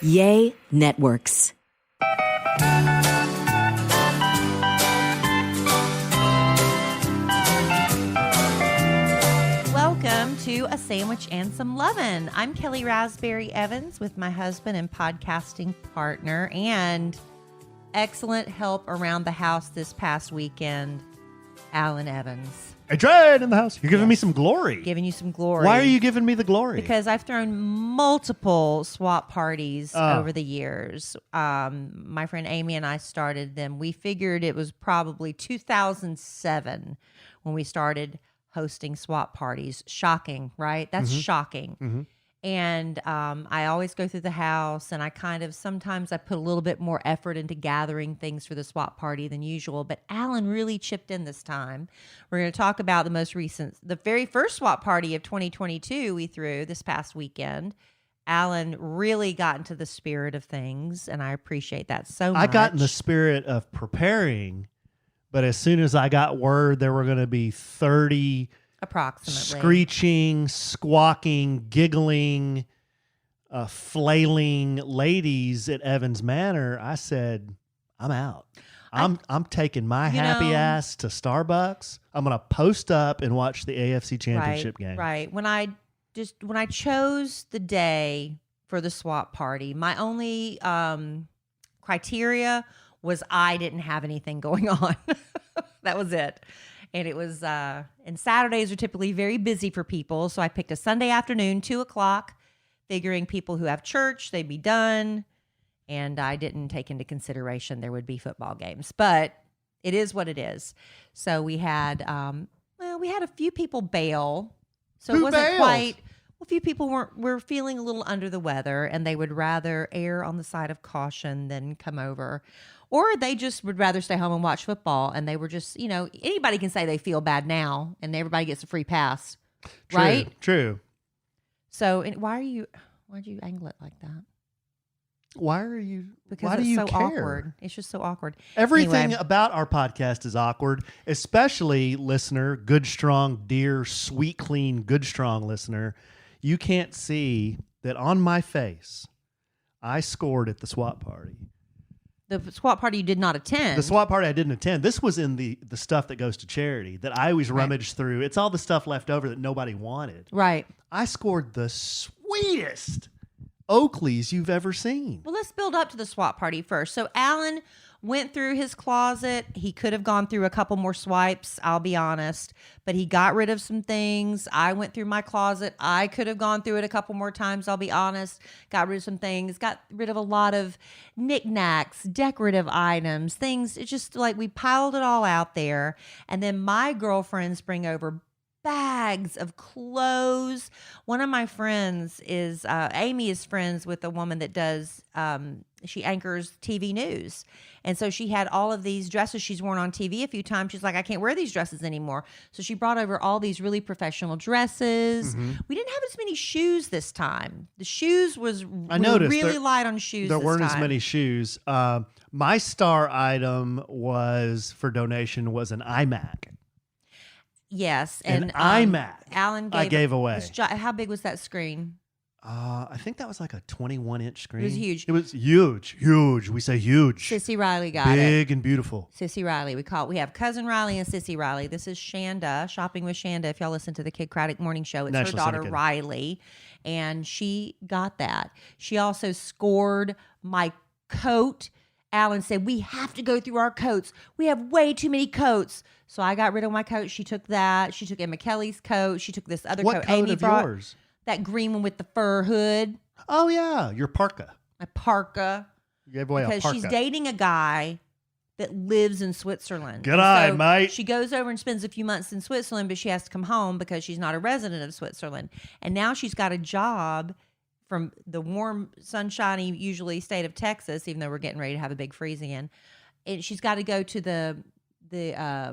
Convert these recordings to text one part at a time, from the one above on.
Yay Networks. Welcome to A Sandwich and Some Lovin'. I'm Kellie Raspberry Evans with my husband and podcasting partner, and excellent help around the house this past weekend, Alan Evans. I tried in the house. You're giving me some glory. Giving you some glory. Why are you giving me the glory? Because I've thrown multiple swap parties over the years. My friend Amy and I started them. We figured it was probably 2007 when we started hosting swap parties. Shocking, right? That's shocking. Mm-hmm. And I always go through the house, and sometimes I put a little bit more effort into gathering things for the swap party than usual. But Alan really chipped in this time. We're going to talk about the very first swap party of 2022 we threw this past weekend. Alan really got into the spirit of things, and I appreciate that so much. I got in the spirit of preparing, but as soon as I got word there were going to be 30 approximately screeching, squawking, giggling, flailing ladies at Evans Manor, I said, I'm out. I'm taking my happy ass to Starbucks. I'm going to post up and watch the AFC Championship game. Right. When I chose the day for the swap party, my only criteria was I didn't have anything going on. That was it. And it was, and Saturdays are typically very busy for people. So I picked a Sunday afternoon, 2:00, figuring people who have church, they'd be done. And I didn't take into consideration there would be football games, but it is what it is. So we had, a few people bail. So it wasn't quite, a few people were feeling a little under the weather, and they would rather err on the side of caution than come over. Or they just would rather stay home and watch football, and they were just, anybody can say they feel bad now, and everybody gets a free pass, right? True. So why'd you angle it like that? Why do you so care? Awkward. It's just so awkward. Everything about our podcast is awkward, especially listener, good, strong, dear, sweet, clean, good, strong listener. You can't see that on my face, I scored at the swap party. The swap party you did not attend. The swap party I didn't attend. This was in the stuff that goes to charity that I always rummage through. It's all the stuff left over that nobody wanted. Right. I scored the sweetest Oakleys you've ever seen. Well, let's build up to the swap party first. So Alan went through his closet. He could have gone through a couple more swipes, I'll be honest, but he got rid of some things. I went through my closet. I could have gone through it a couple more times, I'll be honest. Got rid of some things, got rid of a lot of knickknacks, decorative items, things. It's just like we piled it all out there. And then my girlfriends bring over bags of clothes. One of my friends is, Amy is friends with a woman that does, she anchors TV news. And so she had all of these dresses she's worn on TV a few times. She's like, I can't wear these dresses anymore. So she brought over all these really professional dresses. Mm-hmm. We didn't have as many shoes this time. The shoes we were really light on shoes. There weren't as many shoes. My star item for donation was an iMac. Yes, and iMac. Alan gave away. How big was that screen? I think that was like a 21-inch screen. It was huge. It was huge. We say huge. Sissy Riley got it. Big and beautiful. Sissy Riley. We have Cousin Riley and Sissy Riley. This is Shanda, Shopping with Shanda. If y'all listen to the Kid Craddock Morning Show, it's National her daughter Syndicate. Riley, and she got that. She also scored my coat. Alan said, we have to go through our coats. We have way too many coats. So I got rid of my coat. She took that. She took Emma Kelly's coat. She took this other coat. What coat Amy of brought yours? That green one with the fur hood. Oh, yeah. Your parka. My parka. You gave away a parka. Because she's dating a guy that lives in Switzerland. G'day, mate. She goes over and spends a few months in Switzerland, but she has to come home because she's not a resident of Switzerland. And now she's got a job from the warm, sunshiny, usually state of Texas, even though we're getting ready to have a big freeze again. And she's got to go to the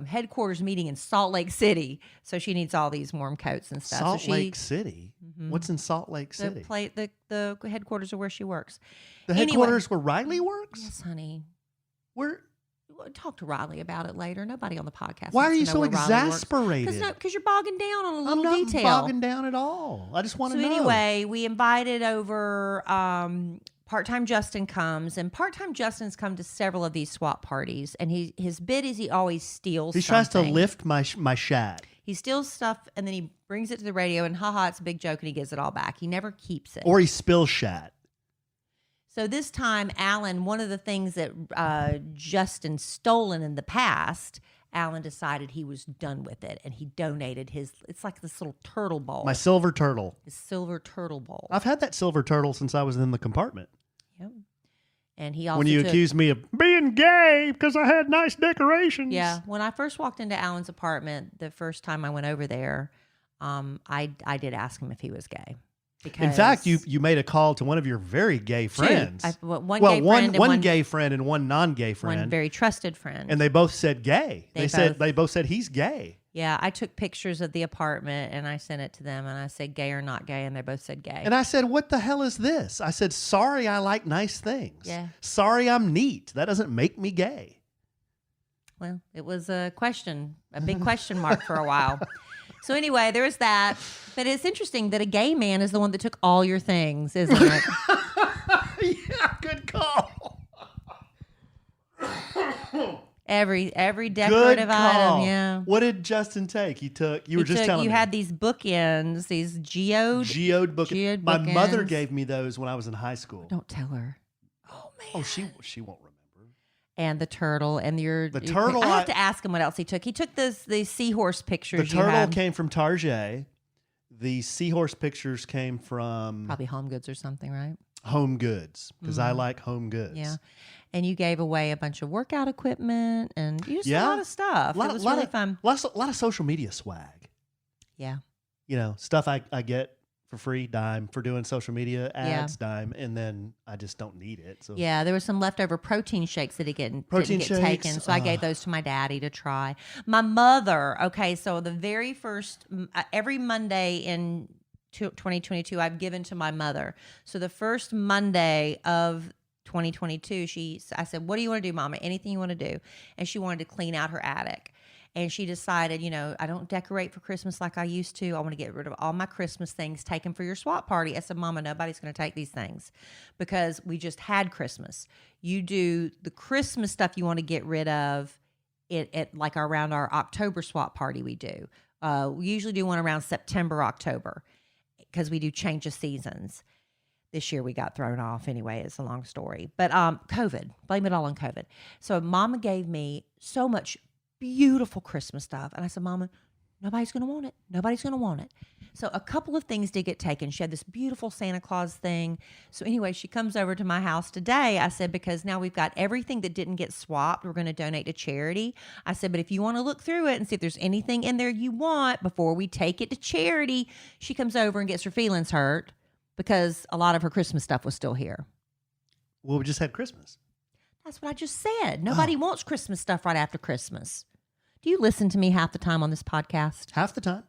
headquarters meeting in Salt Lake City, so she needs all these warm coats and stuff. Salt Lake City? Mm-hmm. What's in Salt Lake City? The headquarters are where she works. The headquarters where Riley works? Yes, honey. Where? Talk to Riley about it later. Nobody on the podcast. Why are you so exasperated? Because you're bogging down on a little detail. I'm not bogging down at all. I just want to know. So anyway, we invited over part-time Justin comes, and part-time Justin's come to several of these swap parties, and his bit is he always steals He tries to lift my shat. He steals stuff, and then he brings it to the radio, and haha, it's a big joke, and he gives it all back. He never keeps it. Or he spills shat. So this time, Alan, one of the things that Justin stolen in the past, Alan decided he was done with it, and he donated it's like this little turtle bowl. My silver turtle. His silver turtle bowl. I've had that silver turtle since I was in the compartment. Yep. And he also when you accused me of being gay because I had nice decorations. Yeah. When I first walked into Alan's apartment, the first time I went over there, I did ask him if he was gay. Because in fact, you made a call to one of your very gay friends. One gay friend and one non-gay friend. One very trusted friend. And they both said gay. They both said he's gay. Yeah, I took pictures of the apartment and I sent it to them, and I said gay or not gay, and they both said gay. And I said, what the hell is this? I said, sorry, I like nice things. Yeah. Sorry, I'm neat. That doesn't make me gay. Well, it was a big question mark for a while. So anyway, there was that. But it's interesting that a gay man is the one that took all your things, isn't it? Yeah, good call. Every decorative item, yeah. What did Justin take? You were just telling me. You had these bookends, these geode bookends. My mother gave me those when I was in high school. Don't tell her. Oh man. Oh, she won't remember. And the turtle and the turtle. I have to ask him what else he took. He took the seahorse pictures. The turtle came from Target. The seahorse pictures came from probably Home Goods or something, right? Home Goods, because I like Home Goods. Yeah. And you gave away a bunch of workout equipment and you just a lot of stuff. It was really fun. A lot of social media swag. Yeah. You know, stuff I get for free, dime, for doing social media ads, dime, and then I just don't need it. So yeah, there were some leftover protein shakes that didn't get taken, so I gave those to my daddy to try. My mother, okay, so the very first, every Monday in 2022, I've given to my mother. So the first Monday of 2022, I said, what do you want to do, Mama? Anything you want to do? And she wanted to clean out her attic. And she decided, I don't decorate for Christmas like I used to. I want to get rid of all my Christmas things taken for your swap party. I said, Mama, nobody's going to take these things because we just had Christmas. You do the Christmas stuff you want to get rid of it like around our October swap party we do. We usually do one around September, October because we do change of seasons. This year we got thrown off anyway. It's a long story. But COVID, blame it all on COVID. So Mama gave me so much beautiful Christmas stuff. And I said, Mama, nobody's going to want it. Nobody's going to want it. So a couple of things did get taken. She had this beautiful Santa Claus thing. So anyway, she comes over to my house today. I said, because now we've got everything that didn't get swapped, we're going to donate to charity. I said, but if you want to look through it and see if there's anything in there you want before we take it to charity, she comes over and gets her feelings hurt because a lot of her Christmas stuff was still here. Well, we just had Christmas. That's what I just said. Nobody wants Christmas stuff right after Christmas. Do you listen to me half the time on this podcast? Half the time.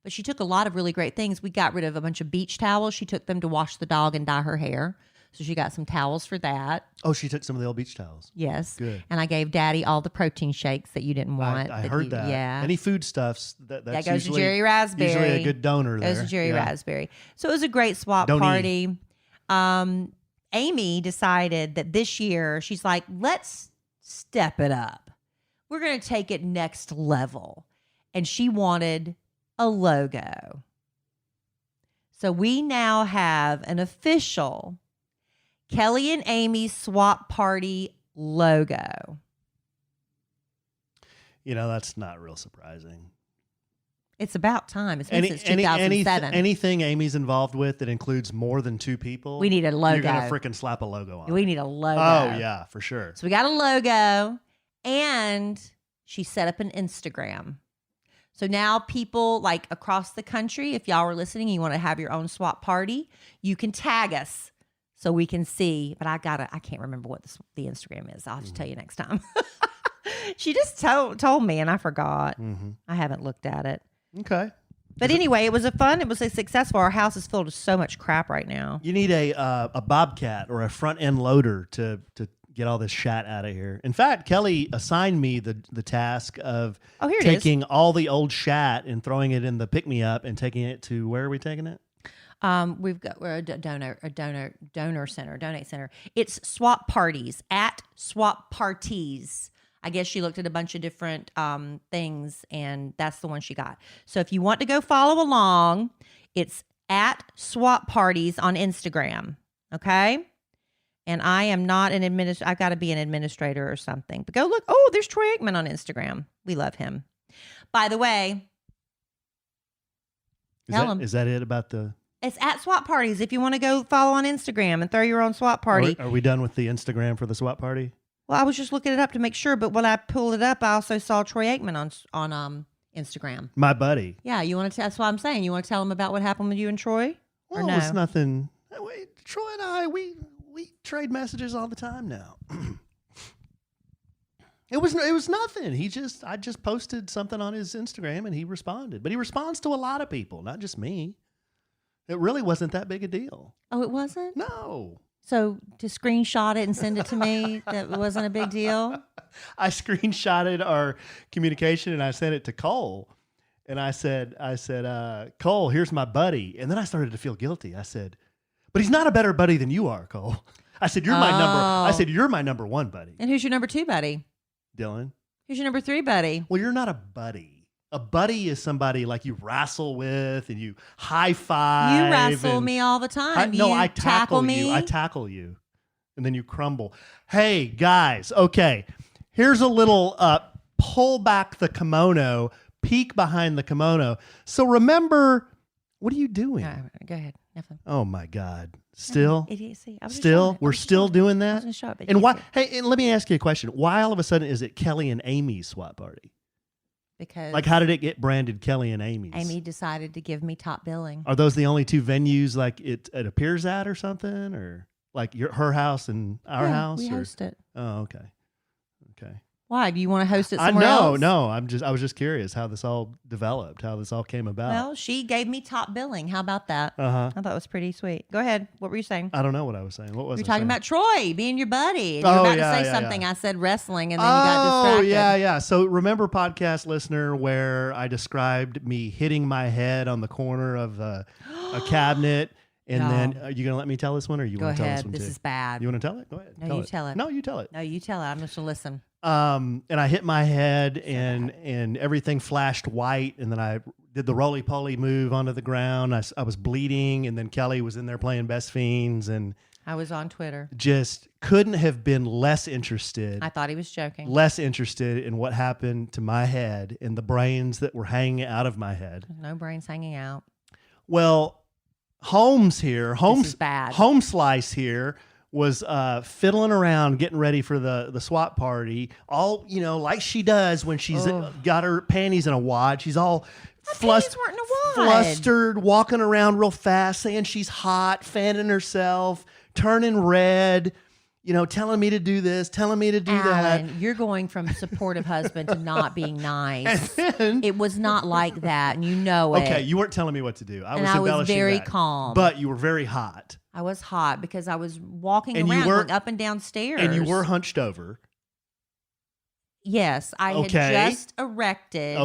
But she took a lot of really great things. We got rid of a bunch of beach towels. She took them to wash the dog and dye her hair. So she got some towels for that. Oh, she took some of the old beach towels. Yes. Good. And I gave Daddy all the protein shakes that you didn't want. I heard that. Yeah. Any foodstuffs, that's that goes to Jerry Raspberry. Usually a good donor there. Goes to Jerry Raspberry. So it was a great swap party. Amy decided that this year, she's like, let's step it up. We're going to take it next level. And she wanted a logo. So we now have an official Kellie and Amy swap party logo. That's not real surprising. It's about time. It's been since 2007. Anything Amy's involved with that includes more than two people, we need a logo. You're going to freaking slap a logo on. We need a logo. Oh, yeah, for sure. So we got a logo. And she set up an Instagram. So now people like across the country, if y'all are listening and you want to have your own swap party, you can tag us so we can see. But I can't remember what the Instagram is. I'll have to tell you next time. She just told me and I forgot. Mm-hmm. I haven't looked at it. Okay. But anyway, it was a successful. Our house is filled with so much crap right now. You need a bobcat or a front end loader to get all this shat out of here. In fact, Kellie assigned me the task of taking all the old shat and throwing it in the pick-me-up and taking it to, where are we taking it? We're a donor center, donate center. It's swap parties at swap parties. I guess she looked at a bunch of different things, and that's the one she got. So if you want to go follow along, it's at swap parties on Instagram. Okay. And I am not an administrator. I've got to be an administrator or something. But go look. Oh, there's Troy Aikman on Instagram. We love him. By the way, Is that it about the... It's at swap parties if you want to go follow on Instagram and throw your own swap party. Are we done with the Instagram for the swap party? Well, I was just looking it up to make sure, but when I pulled it up, I also saw Troy Aikman on Instagram. My buddy. Yeah, you want to? That's what I'm saying. You want to tell him about what happened with you and Troy? Well, or no? It's nothing. Troy and I, we trade messages all the time now. It was nothing. I just posted something on his Instagram and he responded. But he responds to a lot of people, not just me. It really wasn't that big a deal. Oh, it wasn't? No. So to screenshot it and send it to me, that wasn't a big deal? I screenshotted our communication and I sent it to Cole. And I said, Cole, here's my buddy. And then I started to feel guilty. I said, but he's not a better buddy than you are, Cole. I said, you're my number one buddy. And who's your number two buddy? Dylan. Who's your number three buddy? Well, you're not a buddy. A buddy is somebody like you wrestle with and you high five. You wrestle me all the time. I tackle me. you. I tackle you. And then you crumble. Hey, guys. Okay. Here's a little pull back the kimono, peek behind the kimono. So remember, what are you doing? Go ahead. Nothing. Oh, my God. Still? Idiocy. We're still doing that? I was show it, and why? Hey, and let me ask you a question. Why all of a sudden is it Kellie and Amy's swap party? Because like, how did it get branded Kellie and Amy's? Amy decided to give me top billing. Are those the only two venues like it appears at or something, or like her house and our house? We host it. Oh, okay. Okay. Why? Do you want to host it somewhere else? No. I was just curious how this all developed, how this all came about. Well, she gave me top billing. How about that? Uh-huh. I thought it was pretty sweet. Go ahead. What were you saying? I don't know what I was saying. What was you were I talking saying? about Troy being your buddy. And you were about to say something. Yeah. I said wrestling, and then you got distracted. Oh, yeah. So remember, podcast listener, where I described me hitting my head on the corner of a cabinet, and then are you going to let me tell this one, or you want to tell this one too? This is bad. You want to tell it? Go ahead. No, you tell it. No, you tell it. No, you tell it. I'm just going to listen. And I hit my head and everything flashed white. And then I did the roly-poly move onto the ground. I was bleeding. And then Kellie was in there playing Best Fiends. And I was on Twitter. Just couldn't have been less interested. I thought he was joking. Less interested in what happened to my head and the brains that were hanging out of my head. No brains hanging out. Well, Holmes here. This is bad. Home Slice here was fiddling around, getting ready for the swap party. All, like she does when she's got her panties in a wad. She's all flustered, walking around real fast, saying she's hot, fanning herself, turning red, telling me to do this, telling me to do Alan, that. You're going from supportive husband to not being nice. It was not like that, and it. Okay, you weren't telling me what to do. I was very that. calm. But you were very hot. I was hot because I was walking around, going up and down stairs. And you were hunched over. Yes, I had just erected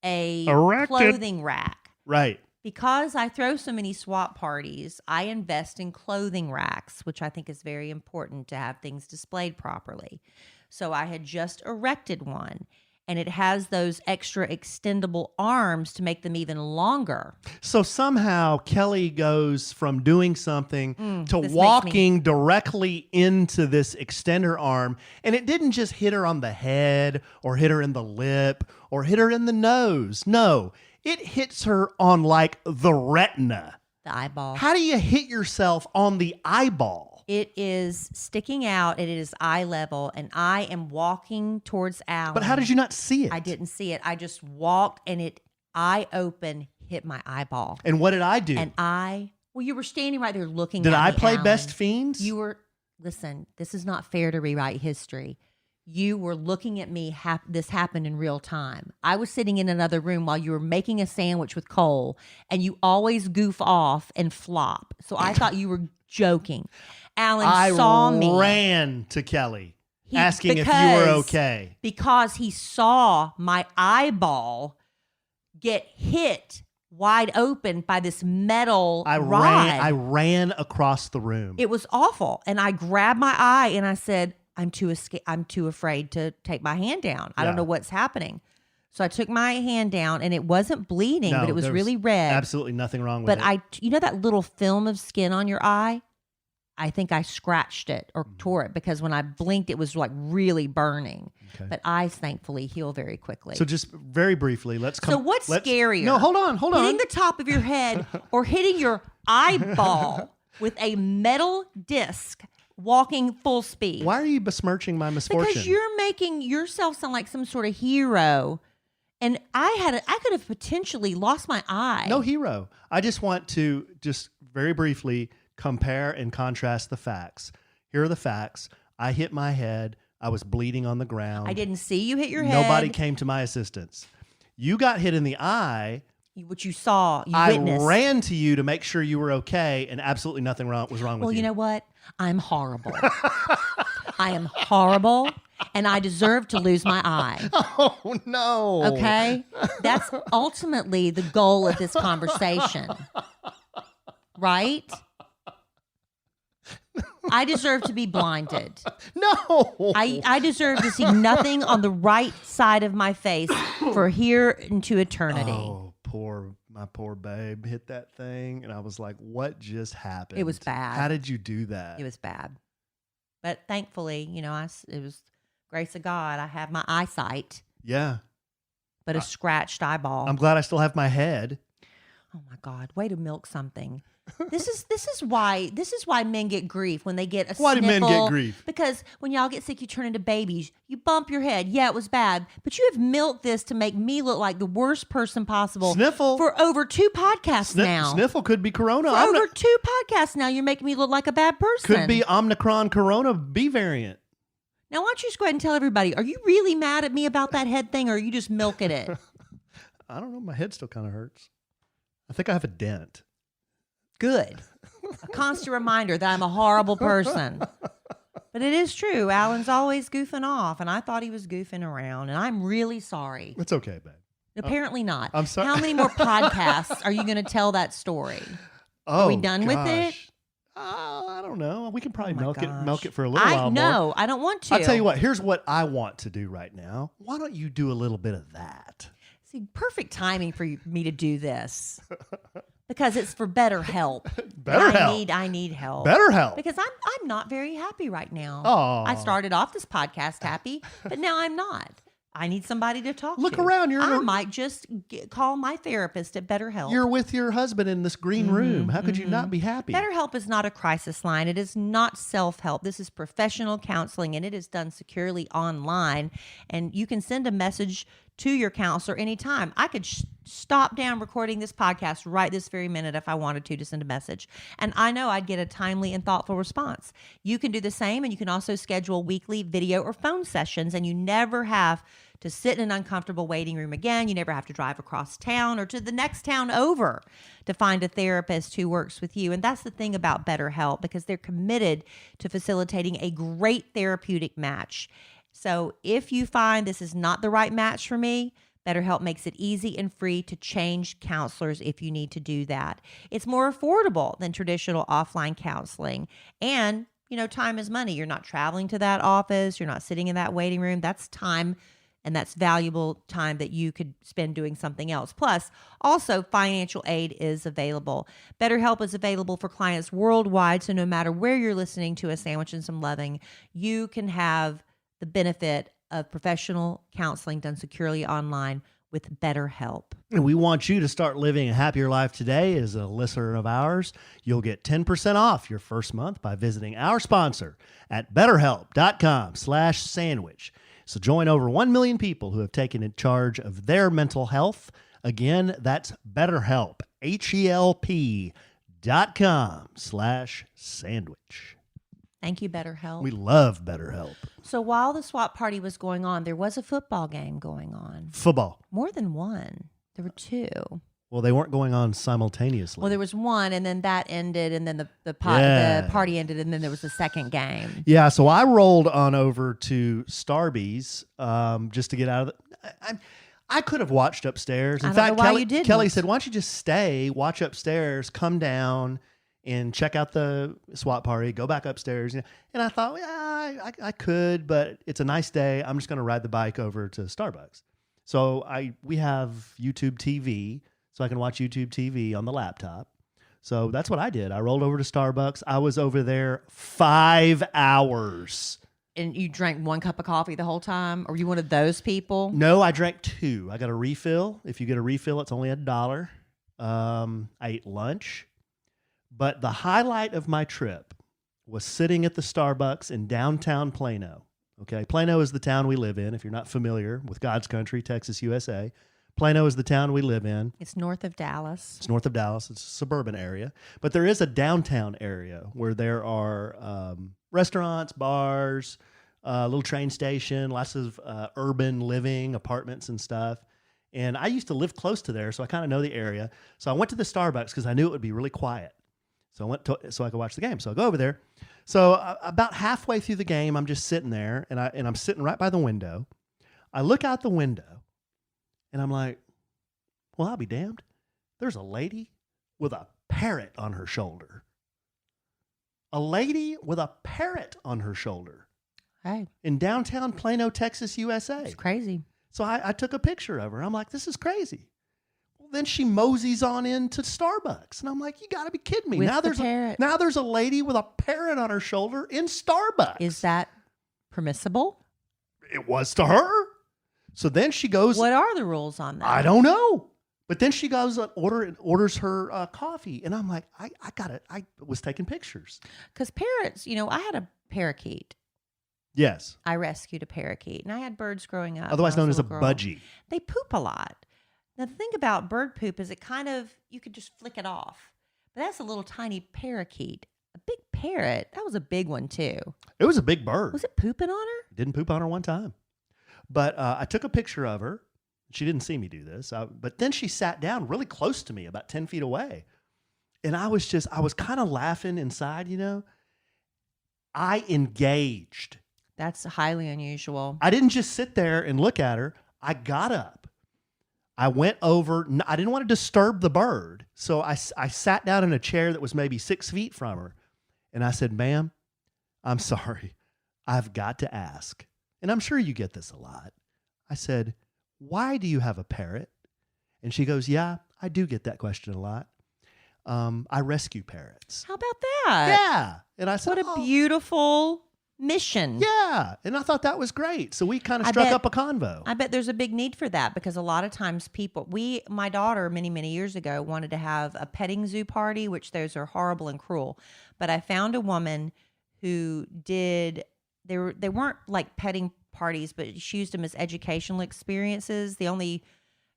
a clothing rack. Right. Because I throw so many swap parties, I invest in clothing racks, which I think is very important to have things displayed properly. So I had just erected one, and it has those extra extendable arms to make them even longer. So somehow Kellie goes from doing something to walking directly into this extender arm, and it didn't just hit her on the head or hit her in the lip or hit her in the nose. No. It hits her on like the retina. The eyeball. How do you hit yourself on the eyeball? It is sticking out. It is eye level, and I am walking towards Alan. But how did you not see it? I didn't see it. I just walked, and it, eye open, hit my eyeball. And what did I do? And you were standing right there looking at me, Did I play Alan. Best Fiends? You were, listen, this is not fair to rewrite history. You were looking at me. This happened in real time. I was sitting in another room while you were making a sandwich with Cole, and you always goof off and flop. So I thought you were joking. Alan saw me. I ran to Kellie asking if you were okay. Because he saw my eyeball get hit wide open by this metal I rod. ran across the room. It was awful. And I grabbed my eye and I said, I'm too afraid to take my hand down. I don't know what's happening. So I took my hand down and it wasn't bleeding, but it was really red. Absolutely nothing wrong with it. But you know that little film of skin on your eye? I think I scratched it or tore it because when I blinked, it was like really burning. Okay. But eyes thankfully heal very quickly. So just very briefly, So what's scarier? No, hold on. Hitting the top of your head or hitting your eyeball with a metal disc walking full speed? Why are you besmirching my misfortune? Because you're making yourself sound like some sort of hero. And I could have potentially lost my eye. No hero. I just want to very briefly compare and contrast the facts. Here are the facts. I hit my head. I was bleeding on the ground. I didn't see you hit your head. Nobody came to my assistance. You got hit in the eye. What you saw, you witnessed. I ran to you to make sure you were okay, and absolutely nothing was wrong with you. Well, you know what? I'm horrible. I am horrible, and I deserve to lose my eye. Oh, no. Okay? That's ultimately the goal of this conversation. Right? I deserve to be blinded. No. I deserve to see nothing on the right side of my face for here into eternity. Oh, my poor babe hit that thing. And I was like, what just happened? It was bad. How did you do that? It was bad. But thankfully, it was grace of God. I have my eyesight. Yeah. But a scratched eyeball. I'm glad I still have my head. Oh my God. Way to milk something. This is why men get grief when they get a Why sniffle. do men get grief? Because when y'all get sick, you turn into babies. You bump your head. Yeah, it was bad. But you have milked this to make me look like the worst person possible. Sniffle. For over 2 podcasts now. Sniffle could be corona. For over 2 podcasts now, you're making me look like a bad person. Could be Omicron corona B variant. Now, why don't you just go ahead and tell everybody, are you really mad at me about that head thing, or are you just milking it? I don't know. My head still kind of hurts. I think I have a dent. Good. A constant reminder that I'm a horrible person. But it is true. Alan's always goofing off, and I thought he was goofing around, and I'm really sorry. It's okay, babe. Apparently not. I'm sorry. How many more podcasts are you going to tell that story? Oh, are we done with it? I don't know. We can probably milk gosh. it for a little while more. No, I don't want to. I'll tell you what. Here's what I want to do right now. Why don't you do a little bit of that? See, perfect timing for me to do this. Because it's for better help. I need help. Better help. Because I'm not very happy right now. Oh. I started off this podcast happy, but now I'm not. I need somebody to talk to. Look around. I might just call my therapist at BetterHelp. You're with your husband in this green room. How could you not be happy? BetterHelp is not a crisis line. It is not self-help. This is professional counseling, and it is done securely online. And you can send a message to your counselor anytime. I could stop down recording this podcast right this very minute if I wanted to send a message. And I know I'd get a timely and thoughtful response. You can do the same, and you can also schedule weekly video or phone sessions, and you never have to sit in an uncomfortable waiting room again. You never have to drive across town or to the next town over to find a therapist who works with you. And that's the thing about BetterHelp, because they're committed to facilitating a great therapeutic match. So if you find this is not the right match for me, BetterHelp makes it easy and free to change counselors if you need to do that. It's more affordable than traditional offline counseling. And, time is money. You're not traveling to that office. You're not sitting in that waiting room. That's time, and that's valuable time that you could spend doing something else. Plus, also financial aid is available. BetterHelp is available for clients worldwide. So no matter where you're listening to A Sandwich and Some Loving, you can have the benefit of professional counseling done securely online with BetterHelp. And we want you to start living a happier life today. As a listener of ours, you'll get 10% off your first month by visiting our sponsor at betterhelp.com/sandwich. So join over 1 million people who have taken in charge of their mental health. Again, that's BetterHelp, HELP.com/sandwich. Thank you, BetterHelp. We love BetterHelp. So while the swap party was going on, there was a football game going on. Football. More than one. There were 2. Well, they weren't going on simultaneously. Well, there was one, and then that ended, and then the party ended, and then there was a second game. Yeah, so I rolled on over to Starbucks just to get out of the... I could have watched upstairs. In I don't fact, know why Kelly, you didn't. Kelly said, "Why don't you just stay, watch upstairs, come down, and check out the SWAT party, go back upstairs." And I thought, yeah, I could, but it's a nice day. I'm just going to ride the bike over to Starbucks. So we have YouTube TV, so I can watch YouTube TV on the laptop. So that's what I did. I rolled over to Starbucks. I was over there 5 hours. And you drank 1 cup of coffee the whole time? Or were you one of those people? No, I drank 2. I got a refill. If you get a refill, it's only $1. I ate lunch. But the highlight of my trip was sitting at the Starbucks in downtown Plano. Okay, Plano is the town we live in. If you're not familiar with God's country, Texas, USA, Plano is the town we live in. It's north of Dallas. It's north of Dallas. It's a suburban area. But there is a downtown area where there are restaurants, bars, a little train station, lots of urban living, apartments and stuff. And I used to live close to there, so I kind of know the area. So I went to the Starbucks because I knew it would be really quiet. So I went so I could watch the game. So I go over there. So about halfway through the game, I'm just sitting there, and I'm sitting right by the window. I look out the window, and I'm like, well, I'll be damned. There's a lady with a parrot on her shoulder. A lady with a parrot on her shoulder. Hey, In downtown Plano, Texas, USA. it's crazy. So I took a picture of her. I'm like, this is crazy. Well, then she moseys on into Starbucks. And I'm like, you got to be kidding me. With Now the parrot. now there's a lady with a parrot on her shoulder in Starbucks. Is that permissible? It was to her. So then she goes, What are the rules on that? I don't know. But then she goes and orders her coffee. And I'm like, I got it. I was taking pictures. Because parrots, I had a parakeet. Yes. I rescued a parakeet, and I had birds growing up. Otherwise when I known was as a little girl. budgie. They poop a lot. Now, the thing about bird poop is you could just flick it off. But that's a little tiny parakeet. A big parrot, that was a big one too. It was a big bird. Was it pooping on her? Didn't poop on her one time. But I took a picture of her. She didn't see me do this. But then she sat down really close to me, about 10 feet away. And I was kind of laughing inside, I engaged. That's highly unusual. I didn't just sit there and look at her. I got up. I went over. I didn't want to disturb the bird. So I sat down in a chair that was maybe 6 feet from her. And I said, ma'am, I'm sorry. I've got to ask. And I'm sure you get this a lot. I said, why do you have a parrot? And she goes, yeah, I do get that question a lot. I rescue parrots. How about that? Yeah. And I said, What a beautiful mission. Yeah. And I thought that was great. So we kind of struck up a convo. I bet there's a big need for that because a lot of times my daughter many, many years ago wanted to have a petting zoo party, which those are horrible and cruel. But I found a woman who they weren't like petting parties, but she used them as educational experiences. The only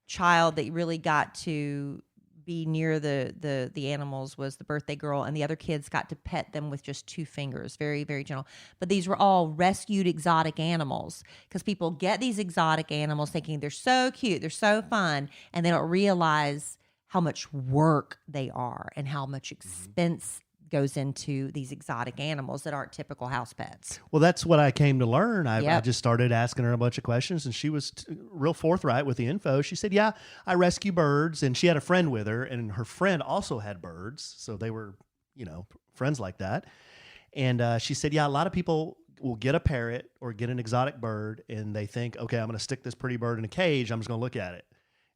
child that really got to be near the animals was the birthday girl, and the other kids got to pet them with just 2 fingers, very, very gentle. But these were all rescued exotic animals because people get these exotic animals thinking they're so cute, they're so fun, and they don't realize how much work they are and how much expense goes into these exotic animals that aren't typical house pets. Well, that's what I came to learn. I Yep. just started asking her a bunch of questions, and she was real forthright with the info. She said, yeah, I rescue birds. And she had a friend with her, and her friend also had birds. So they were, friends like that. And she said, yeah, a lot of people will get a parrot or get an exotic bird, and they think, okay, I'm going to stick this pretty bird in a cage. I'm just going to look at it.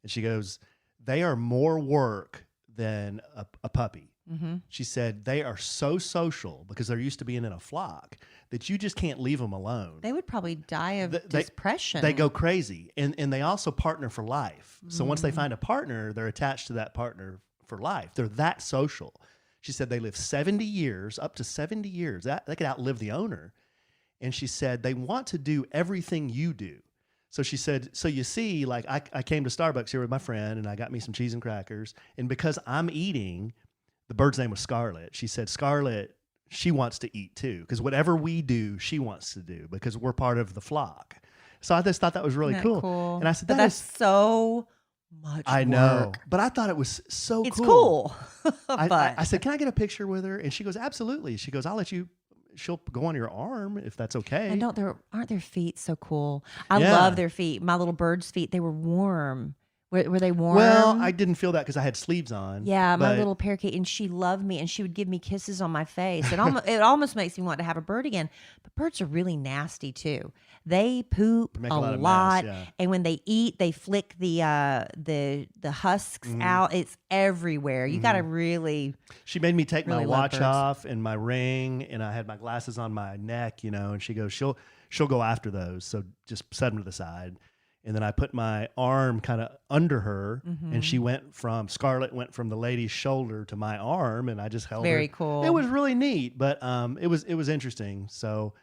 And she goes, they are more work than a puppy. Mm-hmm. She said they are so social because they're used to being in a flock that you just can't leave them alone. They would probably die of They- depression. They go crazy, and they also partner for life. So once they find a partner, they're attached to that partner for life. They're that social. She said they live 70 years, up to 70 years. They could outlive the owner. And she said they want to do everything you do. So she said, so you see, like I came to Starbucks here with my friend, and I got me some cheese and crackers. And because I'm eating, the bird's name was Scarlett. She said, Scarlett, she wants to eat too, because whatever we do, she wants to do because we're part of the flock. So I just thought that was really Isn't that cool. And I said, that's so much I know, work. but I thought it was so It's cool. cool. But I said, can I get a picture with her? And she goes, absolutely. She goes, I'll let you she'll go on your arm if that's okay. And aren't their feet so cool? I Yeah. love their feet. My little bird's feet, they were warm. Were they warm? Well, I didn't feel that because I had sleeves on. Yeah, my but- little parakeet, and she loved me, and she would give me kisses on my face. It almost makes me want to have a bird again. But birds are really nasty too. They poop Make a a lot lot, of mess, yeah. and when they eat, they flick the husks Mm-hmm. out. It's everywhere. You got to really. She made me take Really my love watch birds. off and my ring, and I had my glasses on my neck, and she goes, she'll go after those. So just set them to the side. And then I put my arm kind of under her, and Scarlett went from the lady's shoulder to my arm, and I just held her. Very cool. It was really neat, but it was interesting. So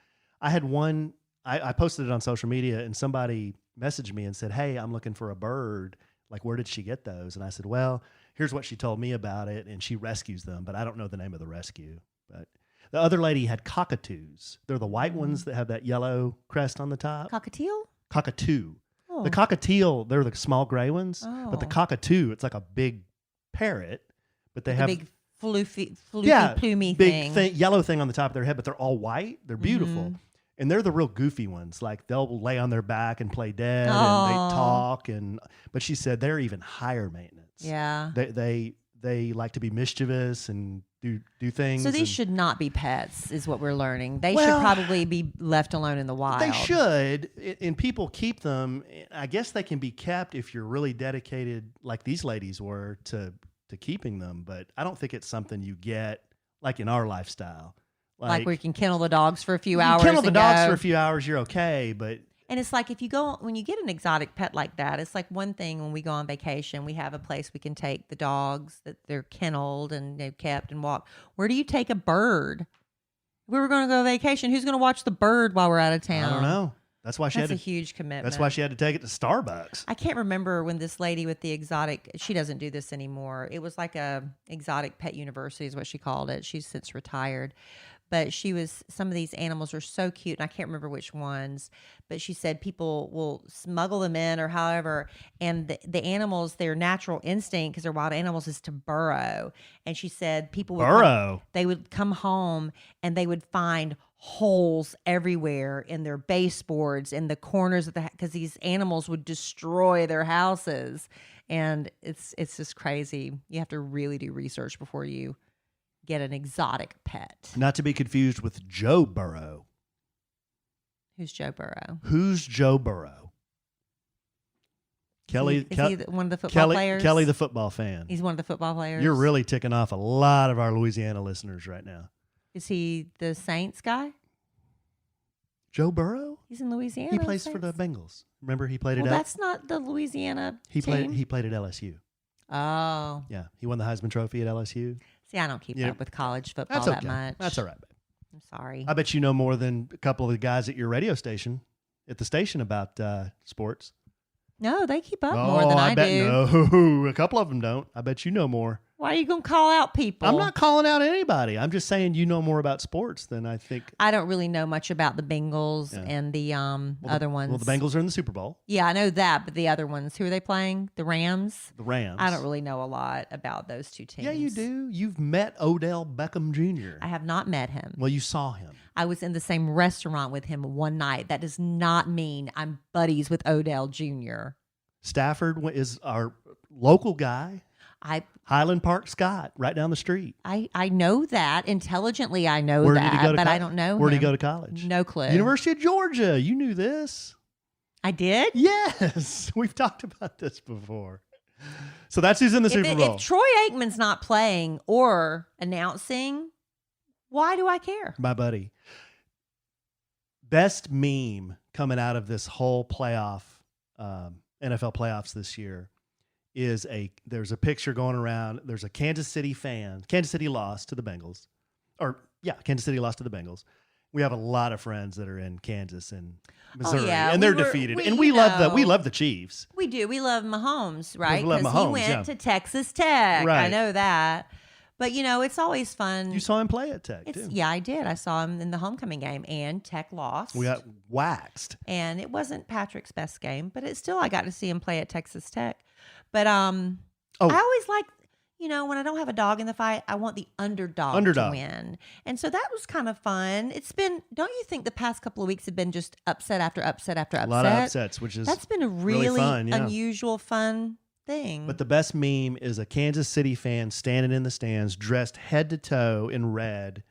I had one. I posted it on social media, and somebody messaged me and said, "Hey, I'm looking for a bird. Like, where did she get those?" And I said, "Well, here's what she told me about it, and she rescues them, but I don't know the name of the rescue." But the other lady had cockatoos. They're the white ones that have that yellow crest on the top. Cockatiel? Cockatoo. Oh. The cockatiel, they're the small gray ones, but the Oh. cockatoo, it's like a big parrot, but they The have big floofy, plumy big thing. yellow thing on the top of their head, but they're all white. They're beautiful. Mm-hmm. And they're the real goofy ones. Like they'll lay on their back and play dead, and Oh. they talk. But she said they're even higher maintenance. Yeah. They like to be mischievous and do things. So these and should not be pets, is what we're learning. They Well, should probably be left alone in the wild. They should, and people keep them. I guess they can be kept if you're really dedicated, like these ladies were, to keeping them. But I don't think it's something you get like in our lifestyle. Like where you can kennel the dogs for a few you hours. kennel the and dogs go. for a few hours, you're okay. But And it's like when you get an exotic pet like that, it's like one thing when we go on vacation, we have a place we can take the dogs that they're kenneled and they've kept and walk. Where do you take a bird? If we were going to go on vacation, who's going to watch the bird while we're out of town? I don't know. That's why she That's a had to. huge commitment. That's why she had to take it to Starbucks. I can't remember when this lady with the exotic, she doesn't do this anymore. It was like a exotic pet university is what she called it. She's since retired. But some of these animals are so cute, and I can't remember which ones, but she said people will smuggle them in or however, and the animals, their natural instinct, because they're wild animals, is to burrow. And she said people would Burrow. they would come home and they would find holes everywhere in their baseboards, in the corners of because these animals would destroy their houses. And it's just crazy. You have to really do research before you get an exotic pet. Not to be confused with Joe Burrow. Who's Joe Burrow? Who's Joe Burrow? Kelly. Is he one of the football players? Kelly, the football fan. He's one of the football players. You're really ticking off a lot of our Louisiana listeners right now. Is he the Saints guy? Joe Burrow? He's in Louisiana. He plays for the Saints? Bengals. Remember, he played Well, at that's not the Louisiana he team. played at LSU. Oh, Yeah, he won the Heisman Trophy at LSU. see, I don't keep Yeah. up with college football That's that okay. much. That's all right. babe. I'm sorry. I bet you know more than a couple of the guys at your radio station, at the station about sports. No, they keep up more than I bet do. no. A couple of them don't. I bet you know more. Why are you going to call out people? I'm not calling out anybody. I'm just saying you know more about sports than I think. I don't really know much about the Bengals Yeah. and the other ones. Well, the Bengals are in the Super Bowl. Yeah, I know that, but the other ones, who are they playing? The Rams? The Rams. I don't really know a lot about those two teams. Yeah, you do. You've met Odell Beckham Jr. I have not met him. Well, you saw him. I was in the same restaurant with him one night. That does not mean I'm buddies with Odell Jr. Stafford is our local guy. I Highland Park Scott, right down the street. I know that intelligently. I know Where did that, he go to but I college? don't know. Where did he him. go to college? No clue. University of Georgia. You knew this. I did. Yes, we've talked about this before. So that's who's in the Super Bowl. If Troy Aikman's not playing or announcing, why do I care? My buddy. Best meme coming out of this whole playoff, NFL playoffs this year is there's a picture going around. There's a Kansas City fan. Kansas City lost to the Bengals. Kansas City lost to the Bengals. We have a lot of friends that are in Kansas and Missouri, yeah, and they're defeated. And we love the Chiefs. We do. We love Mahomes, right? love Because he Mahomes, went yeah. to Texas Tech. I Right. know that. But, it's always fun. You saw him play at Tech, too. Yeah, I did. I saw him in the homecoming game, and Tech lost. We got waxed. And it wasn't Patrick's best game, but I got to see him play at Texas Tech. But I always like, when I don't have a dog in the fight, I want the underdog to win. And so that was kind of fun. It's been, don't you think the past couple of weeks have been just upset after upset after upset? A lot of upsets, which is that's been a really fun, unusual, fun thing. But the best meme is a Kansas City fan standing in the stands, dressed head to toe in red,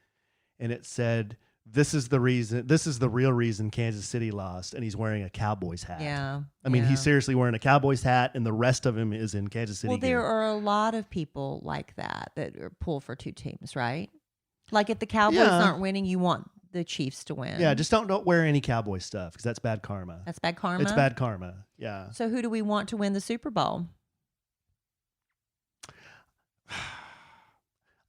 and it said, "This is the real reason Kansas City lost," and he's wearing a Cowboys hat. Yeah. I mean, he's seriously wearing a Cowboys hat, and the rest of him is in Kansas City Well, there gear. are a lot of people like that are pull for two teams, right? Like if the Cowboys aren't winning, you want the Chiefs to win. Yeah, just don't wear any Cowboy stuff because that's bad karma. That's bad karma? It's bad karma, yeah. So who do we want to win the Super Bowl?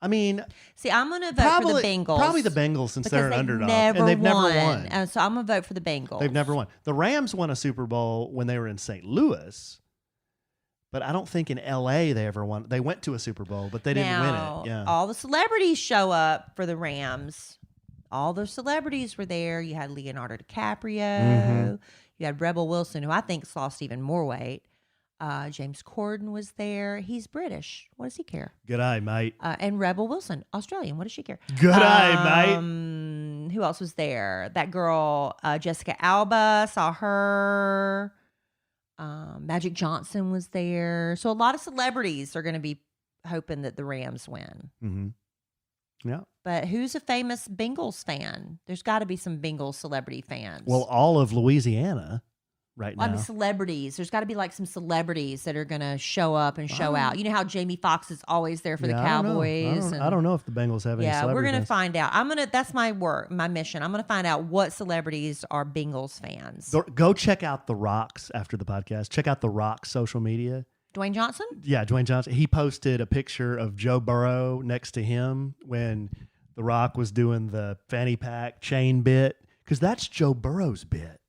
I mean, see, I'm going to vote for the Bengals. Probably the Bengals since they're an underdog. And they've never won. So I'm going to vote for the Bengals. They've never won. The Rams won a Super Bowl when they were in St. Louis, but I don't think in L.A. they ever won. They went to a Super Bowl, but they didn't win it. Yeah. All the celebrities show up for the Rams. All the celebrities were there. You had Leonardo DiCaprio. Mm-hmm. You had Rebel Wilson, who I think's lost even more weight. James Corden was there. He's British. What does he care? Good eye, mate. And Rebel Wilson, Australian. What does she care? Good eye, mate. Who else was there? That girl, Jessica Alba, saw her. Magic Johnson was there. So a lot of celebrities are going to be hoping that the Rams win. Mm-hmm. Yeah. But who's a famous Bengals fan? There's got to be some Bengals celebrity fans. Well, all of Louisiana. Right now. I mean, celebrities. There's got to be like some celebrities that are going to show up and show out. You know how Jamie Foxx is always there for the Cowboys. I don't know if the Bengals have any celebrities. Yeah, we're going to find out. That's my work, my mission. I'm going to find out what celebrities are Bengals fans. Go check out The Rock's after the podcast. Check out The Rock's social media. Dwayne Johnson? Yeah, Dwayne Johnson. He posted a picture of Joe Burrow next to him when The Rock was doing the fanny pack chain bit, because that's Joe Burrow's bit.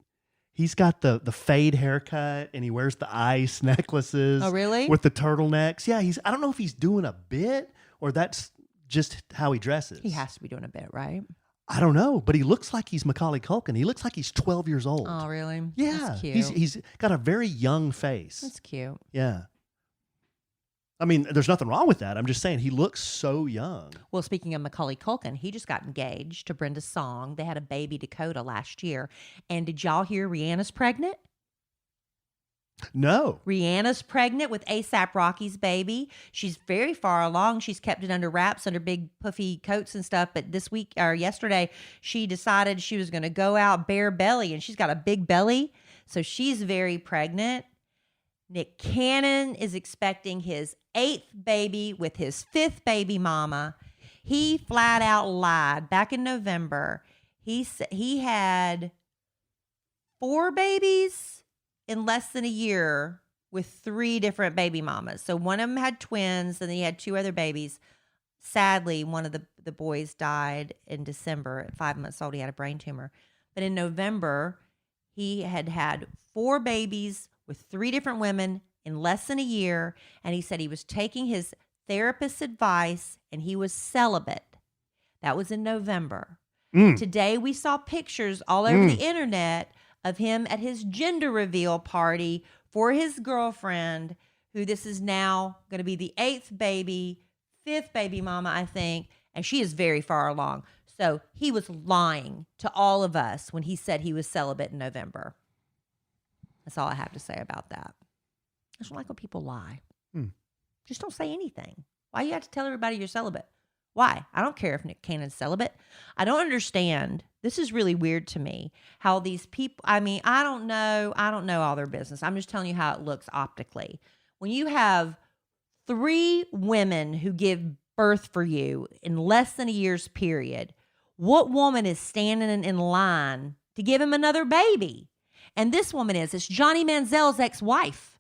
He's got the fade haircut and he wears the ice necklaces. Oh, really? With the turtlenecks. Yeah, I don't know if he's doing a bit or that's just how he dresses. He has to be doing a bit, right? I don't know, but he looks like he's Macaulay Culkin. He looks like he's 12 years old. Oh, really? Yeah. That's cute. He's got a very young face. That's cute. Yeah. I mean, there's nothing wrong with that. I'm just saying he looks so young. Well, speaking of Macaulay Culkin, he just got engaged to Brenda Song. They had a baby, Dakota, last year. And did y'all hear Rihanna's pregnant? No. Rihanna's pregnant with A$AP Rocky's baby. She's very far along. She's kept it under wraps, under big puffy coats and stuff. But this week or yesterday, she decided she was going to go out bare belly, and she's got a big belly. So she's very pregnant. Nick Cannon is expecting his 8th baby with his 5th baby mama. He flat out lied. Back in November, he had 4 babies in less than a year with 3 different baby mamas. So one of them had twins, and then he had 2 other babies. Sadly, one of the boys died in December. At 5 months old, he had a brain tumor. But in November, he had 4 babies with 3 different women in less than a year. And he said he was taking his therapist's advice and he was celibate. That was in November. Today, we saw pictures all over the internet of him at his gender reveal party for his girlfriend, who this is now going to be the 8th baby, 5th baby mama, I think. And she is very far along. So he was lying to all of us when he said he was celibate in November. That's all I have to say about that. I just don't like when people lie. Just don't say anything. Why do you have to tell everybody you're celibate? Why? I don't care if Nick Cannon's celibate. I don't understand. This is really weird to me. How these people, I mean, I don't know all their business. I'm just telling you how it looks optically. When you have 3 women who give birth for you in less than a year's period, what woman is standing in line to give him another baby? And this woman it's Johnny Manziel's ex-wife.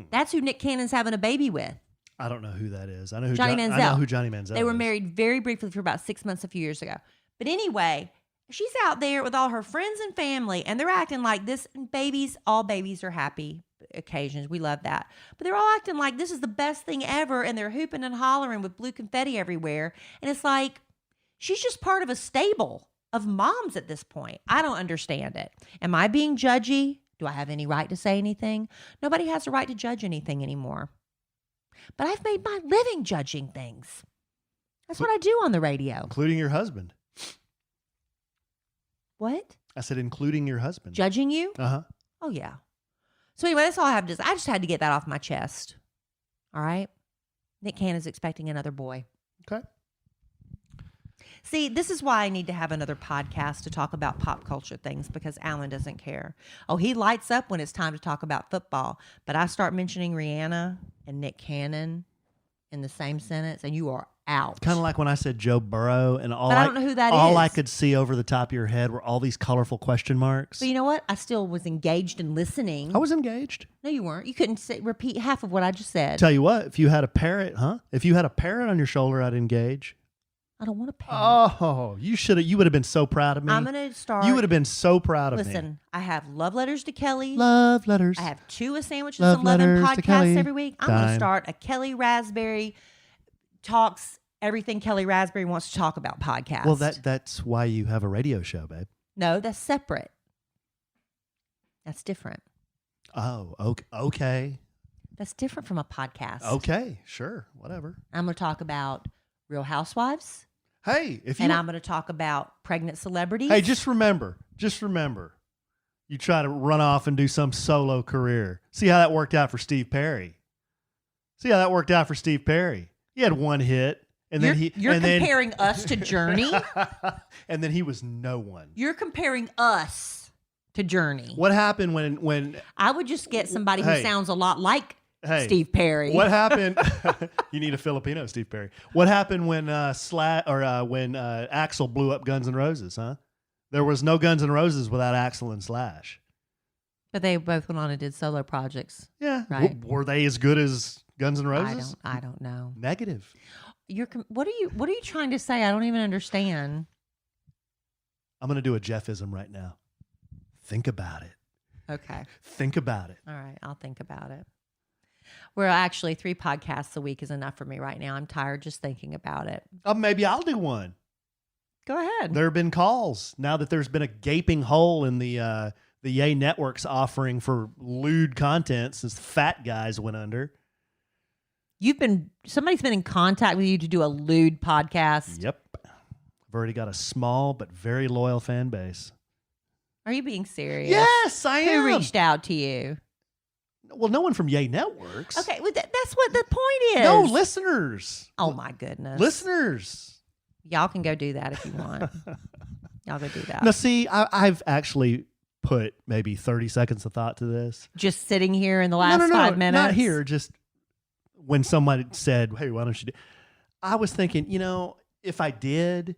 That's who Nick Cannon's having a baby with. I don't know who that is. I know who Johnny Manziel. I know who Johnny Manziel is. They were married very briefly for about 6 months a few years ago. But anyway, she's out there with all her friends and family, and they're acting like this. And all babies are happy occasions. We love that. But they're all acting like this is the best thing ever, and they're hooping and hollering with blue confetti everywhere. And it's like, she's just part of a stable of moms at this point. I don't understand it. Am I being judgy? Do I have any right to say anything? Nobody has a right to judge anything anymore. But I've made my living judging things. That's what I do on the radio. Including your husband. What? I said including your husband. Judging you? Uh-huh. Oh, yeah. So anyway, that's all I have to say. I just had to get that off my chest. All right? Nick Cannon's expecting another boy. Okay. See, this is why I need to have another podcast to talk about pop culture things, because Alan doesn't care. Oh, he lights up when it's time to talk about football. But I start mentioning Rihanna and Nick Cannon in the same sentence, and you are out. Kind of like when I said Joe Burrow, and But I don't know who that all is. I could see over the top of your head were all these colorful question marks. But you know what? I still was engaged in listening. I was engaged. No, you weren't. You couldn't repeat half of what I just said. Tell you what, if you had a parrot, If you had a parrot on your shoulder, I'd engage. I don't want to pay. Oh, you would have been so proud of me. I'm going to start. You would have been so proud of me. Listen, I have love letters to Kelly. Love letters. I have 2 of Sandwiches Love and Lovin' letters to podcasts Kelly. every week. I'm going to Dime. start a Kelly Raspberry Talks Everything Kelly Raspberry Wants to Talk About podcast. Well, that's why you have a radio show, babe. No, that's separate. That's different. Oh, okay. That's different from a podcast. Okay, sure, whatever. I'm going to talk about Real Housewives. Hey, if you And I'm going to talk about pregnant celebrities. Hey, just remember, you try to run off and do some solo career. See how that worked out for Steve Perry. He had one hit, and You're comparing us to Journey? and then he was no one. You're comparing us to Journey. What happened when I would just get somebody who Hey. sounds a lot like Steve Perry. What happened? You need a Filipino Steve Perry. What happened when when Axl blew up Guns N' Roses? Huh? There was no Guns N' Roses without Axl and Slash. But they both went on and did solo projects. Yeah, Right. Were they as good as Guns N' Roses? I don't know. Negative. What are you trying to say? I don't even understand. I'm going to do a Jeffism right now. Think about it. Okay. Think about it. All right. I'll think about it. Well, actually, 3 podcasts a week is enough for me right now. I'm tired just thinking about it. Maybe I'll do one. Go ahead. There have been calls now that there's been a gaping hole in the Yay Network's offering for lewd content since Fat Guys went under. Somebody's been in contact with you to do a lewd podcast. Yep. I've already got a small but very loyal fan base. Are you being serious? Yes, I am. Who reached out to you? Well, no one from Yay Networks. Okay, well, that's what the point is. No, listeners. Oh my goodness. Listeners. Y'all can go do that if you want. Y'all go do that. Now, see, I've actually put maybe 30 seconds of thought to this. Just sitting here in the last 5 minutes. Not here. Just when someone said, "Hey, why don't you do?" I was thinking, if I did,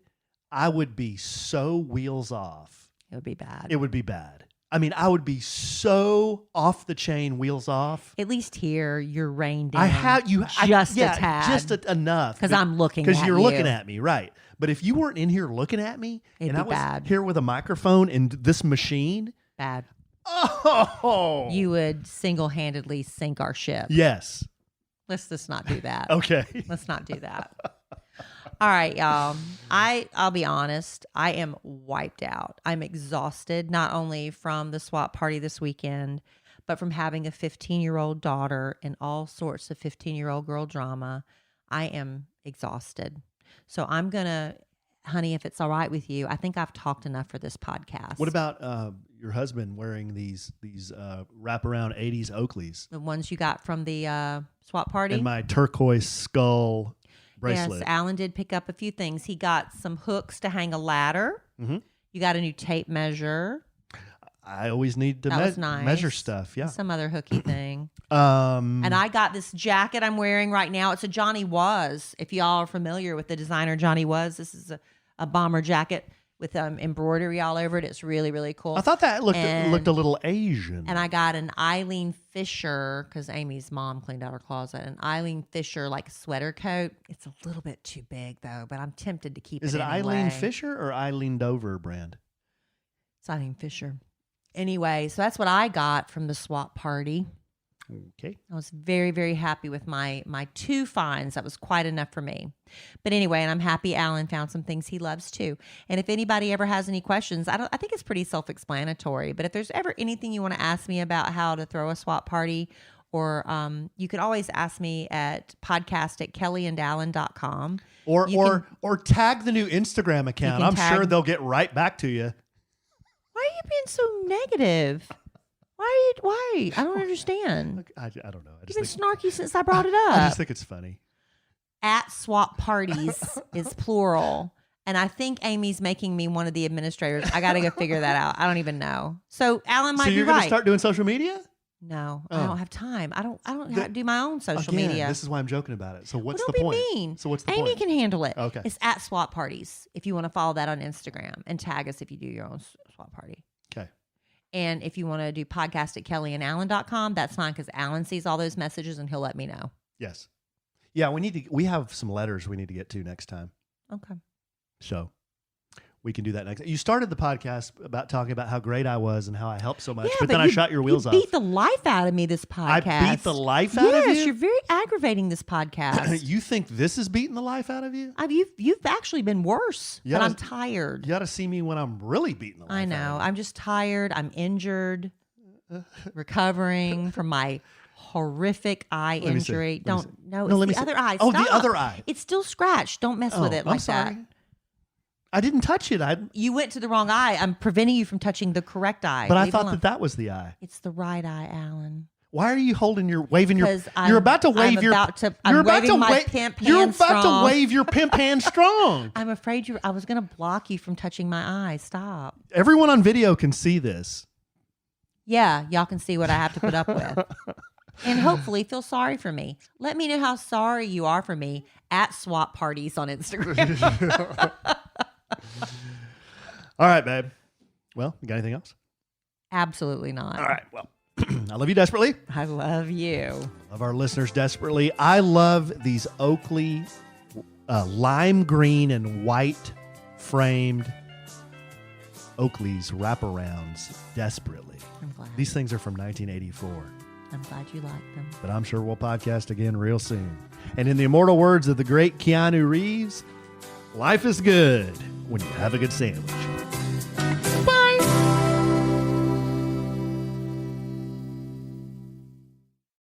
I would be so wheels off. It would be bad. It would be bad. I mean, I would be so off the chain, wheels off. At least here, you're reined in. I have you just a tad, just enough because I'm looking at you. because you're looking at me, right? But if you weren't in here looking at me, It'd and be I was bad. here with a microphone and this machine, Bad. oh, You would single-handedly sink our ship. yes, Let's just not do that. okay. Let's not do that. All right, y'all. I'll be honest. I am wiped out. I'm exhausted, not only from the swap party this weekend, but from having a 15-year-old daughter and all sorts of 15-year-old girl drama. I am exhausted. So I'm going to, honey, if it's all right with you, I think I've talked enough for this podcast. What about your husband wearing these wraparound 80s Oakleys the ones you got from the swap party? and my turquoise skull bracelet? Yes, Alan did pick up a few things. He got some hooks to hang a ladder. Mhm. You got a new tape measure. I always need to That was nice. measure stuff. Yeah. Some other hooky thing. And And I got this jacket I'm wearing right now. It's a Johnny Was. If y'all are familiar with the designer Johnny Was, this is a bomber jacket with embroidery all over it. It's really, really cool. I thought that looked And- a little Asian. And I got an Eileen Fisher, because Amy's mom cleaned out her closet, an Eileen Fisher like sweater coat. It's a little bit too big though, but I'm tempted to keep Is it it anyway. Eileen Fisher or Eileen Dover brand? It's Eileen Fisher. Anyway, so that's what I got from the swap party. Okay. I was very, very happy with my 2 finds. That was quite enough for me. But anyway, and I'm happy Alan found some things he loves too. And if anybody ever has any questions, I think it's pretty self-explanatory. But if there's ever anything you want to ask me about how to throw a swap party or you could always ask me at podcast@kellyandalan.com. Or tag the new Instagram account. I'm sure they'll get right back to you. Why are you being so negative? Why? I don't understand. I don't know. You've been snarky since I brought it up. I just think it's funny. At Swap Parties is plural. And I think Amy's making me one of the administrators. I got to go figure that out. I don't even know. So Alan might be right. So you're going to start doing social media? No, I don't have time. I don't have to do my own social media. This is why I'm joking about it. So what's the don't point? Be mean. So what's the Amy point? can handle it. Okay. It's at Swap Parties if you want to follow that on Instagram and tag us if you do your own swap party. Okay. And if you want to do podcast@kellyandalan.com, that's fine because Alan sees all those messages and he'll let me know. Yes. Yeah, we have some letters we need to get to next time. Okay. So we can do that next. You started the podcast about talking about how great I was and how I helped so much, but then I shot your wheels off. You beat the life out of me this podcast. I beat the life out of you? Yes, you're very aggravating this podcast. You think this is beating the life out of you? You've actually been worse, but I'm tired. You got to see me when I'm really beating the life out of you. I know. I'm just tired. I'm injured, recovering from my horrific eye injury. Let It's the other eye. Oh, Stop. the other eye. It's still scratched. Don't mess with it like that. I didn't touch it. You went to the wrong eye. I'm preventing you from touching the correct eye. But I thought that was the eye. It's the right eye, Alan. Why are you waving your? Because you're about to wave your. I'm waving my pimp hand You're about strong. to wave your pimp hand strong. I'm afraid I was going to block you from touching my eye. Stop. Everyone on video can see this. Yeah, y'all can see what I have to put up with. And hopefully feel sorry for me. Let me know how sorry you are for me at Swap Parties on Instagram. All right, babe. Well, you got anything else? Absolutely not. All right. Well, I love you desperately. I love you. Love our listeners desperately. I love these Oakley lime green and white framed Oakley's wraparounds desperately. I'm glad. These things are from 1984. I'm glad you like them. But I'm sure we'll podcast again real soon. And in the immortal words of the great Keanu Reeves, life is good when you have a good sandwich.